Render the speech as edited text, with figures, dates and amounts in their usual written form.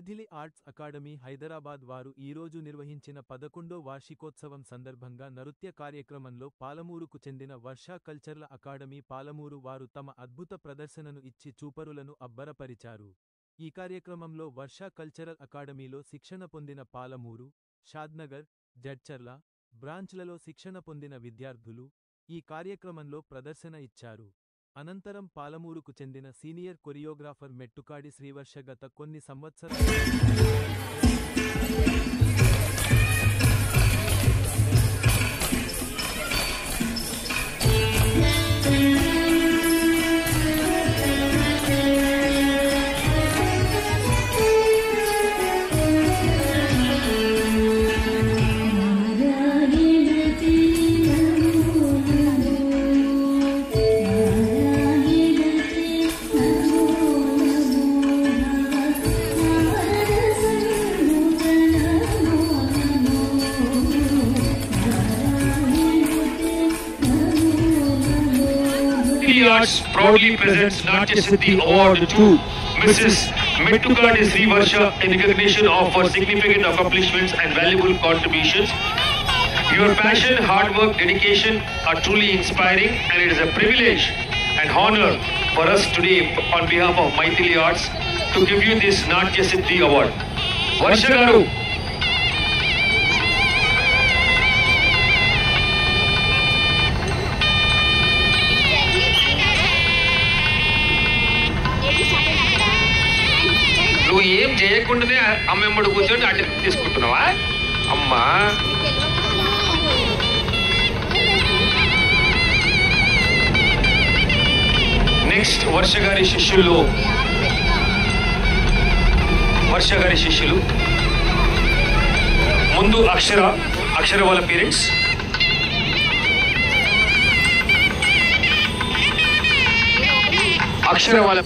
Maithili arts academy Hyderabad వారు ఈరోజు నిర్వహించిన 11వ వార్షికోత్సవం సందర్భంగా నృత్య కార్యక్రమంలో పాలమూరుకు చెందిన వర్ష కల్చరల్ అకాడమీ పాలమూరు వారు తమ అద్భుత ప్రదర్శనను ఇచ్చి చూపరులను అబ్బరపరిచారు. ఈ కార్యక్రమంలో వర్ష కల్చరల్ అకాడమీలో శిక్షణ పొందిన పాలమూరు, షాద్నగర్, జడ్చర్ల బ్రాంచ్లలో శిక్షణ పొందిన విద్యార్థులు ఈ కార్యక్రమంలో ప్రదర్శన ఇచ్చారు. అనంతరం పాలమూరుకు చెందిన సీనియర్ కొరియోగ్రాఫర్ మెట్టుకాడి శ్రీవర్ష గత కొన్ని సంవత్సరాలు Arts proudly presents Natya Siddhi Award to Mrs. Mettukadi Srivarsha in recognition of her significant accomplishments and valuable contributions. Your passion, hard work, dedication are truly inspiring, and it is a privilege and honor for us today on behalf of Maithili Arts to give you this Natya Siddhi Award. Varsha Garu. నువ్వు ఏం చేయకుండానే అమ్మెమ్మడు కూర్చొని అటు తీసుకుంటున్నావా అమ్మా? Next వర్ష గారి శిష్యులు ముందు అక్షర వాళ్ళ పేరెంట్స్, అక్షర వాళ్ళ